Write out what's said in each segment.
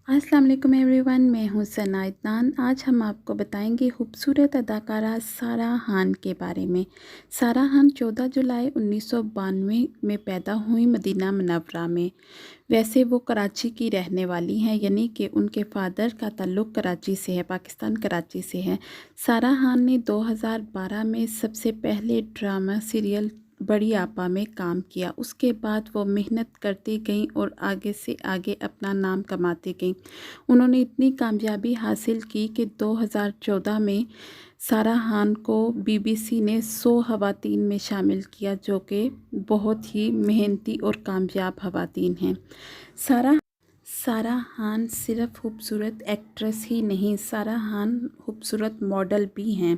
अस्सलाम वालेकुम एवरीवन, मैं हूँ सना इदनान। आज हम आपको बताएंगे खूबसूरत अदाकारा सारा खान के बारे में। सारा खान 14 जुलाई 1992 में पैदा हुई मदीना मुनव्वरा में। वैसे वो कराची की रहने वाली हैं, यानी कि उनके फादर का ताल्लुक़ कराची से है, पाकिस्तान कराची से है। सारा खान ने 2012 में सबसे पहले ड्रामा सीरियल बड़ी आपा में काम किया। उसके बाद वो मेहनत करती गईं और आगे से आगे अपना नाम कमाती गईं। उन्होंने इतनी कामयाबी हासिल की कि 2014 में सारा खान को बीबीसी ने 100 ख़वातीन में शामिल किया, जो कि बहुत ही मेहनती और कामयाब ख़वातीन हैं। सारा खान सिर्फ खूबसूरत एक्ट्रेस ही नहीं, सारा खान खूबसूरत मॉडल भी हैं।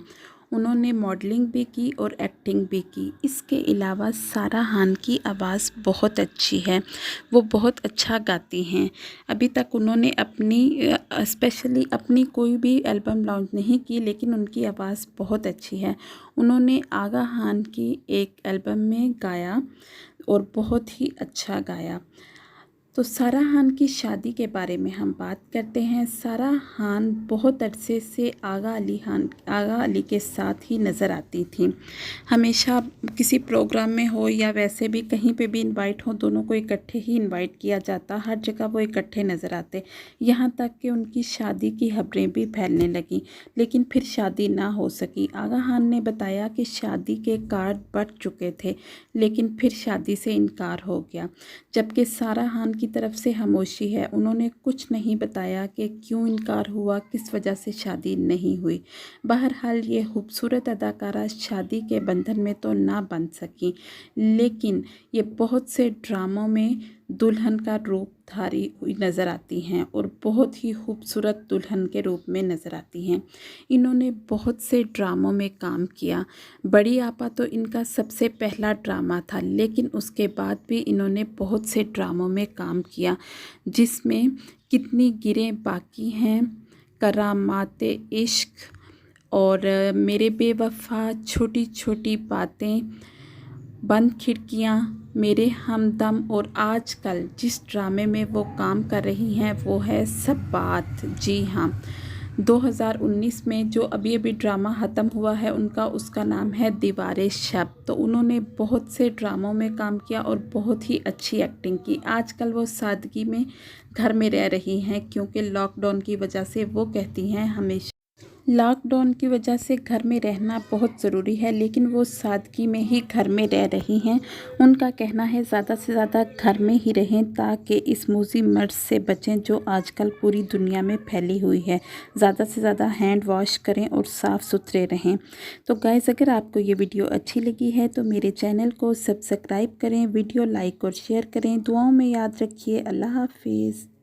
उन्होंने मॉडलिंग भी की और एक्टिंग भी की। इसके अलावा सारा खान की आवाज़ बहुत अच्छी है, वो बहुत अच्छा गाती हैं। अभी तक उन्होंने स्पेशली अपनी कोई भी एल्बम लॉन्च नहीं की, लेकिन उनकी आवाज़ बहुत अच्छी है। उन्होंने आगा खान की एक एल्बम में गाया और बहुत ही अच्छा गाया। तो सारा खान की शादी के बारे में हम बात करते हैं। सारा खान बहुत अरसे से आगा अली के साथ ही नज़र आती थी। हमेशा किसी प्रोग्राम में हो या वैसे भी कहीं पे भी इनवाइट हो, दोनों को इकट्ठे ही इनवाइट किया जाता, हर जगह वो इकट्ठे नज़र आते। यहाँ तक कि उनकी शादी की खबरें भी फैलने लगीं, लेकिन फिर शादी ना हो सकी। आगा खान ने बताया कि शादी के कार्ड बढ़ चुके थे, लेकिन फिर शादी से इनकार हो गया। जबकि सारा खान की तरफ से खामोशी है, उन्होंने कुछ नहीं बताया कि क्यों इनकार हुआ, किस वजह से शादी नहीं हुई। बहरहाल ये खूबसूरत अदाकारा शादी के बंधन में तो ना बंध सकी, लेकिन ये बहुत से ड्रामों में दुल्हन का रूप धारी हुई नज़र आती हैं और बहुत ही खूबसूरत दुल्हन के रूप में नज़र आती हैं। इन्होंने बहुत से ड्रामों में काम किया। बड़ी आपा तो इनका सबसे पहला ड्रामा था, लेकिन उसके बाद भी इन्होंने बहुत से ड्रामों में काम किया, जिसमें कितनी गिरें बाकी हैं, करामाते इश्क और मेरे बेवफा, छोटी छोटी बातें, बंद खिड़कियाँ, मेरे हमदम और आजकल जिस ड्रामे में वो काम कर रही हैं वो है सब बात। जी हाँ, 2019 में जो अभी अभी ड्रामा ख़त्म हुआ है उसका नाम है दीवारे शब। तो उन्होंने बहुत से ड्रामों में काम किया और बहुत ही अच्छी एक्टिंग की। आजकल वो सादगी में घर में रह रही हैं, क्योंकि लॉकडाउन की वजह से वो कहती हैं हमेशा लॉकडाउन की वजह से घर में रहना बहुत ज़रूरी है, लेकिन वो सादगी में ही घर में रह रही हैं। उनका कहना है ज़्यादा से ज़्यादा घर में ही रहें ताकि इस मूजी मर्ज से बचें जो आजकल पूरी दुनिया में फैली हुई है। ज़्यादा से ज़्यादा हैंड वॉश करें और साफ़ सुथरे रहें। तो गाइस, अगर आपको ये वीडियो अच्छी लगी है तो मेरे चैनल को सब्सक्राइब करें, वीडियो लाइक और शेयर करें। दुआओं में याद रखिए। अल्लाह हाफिज़।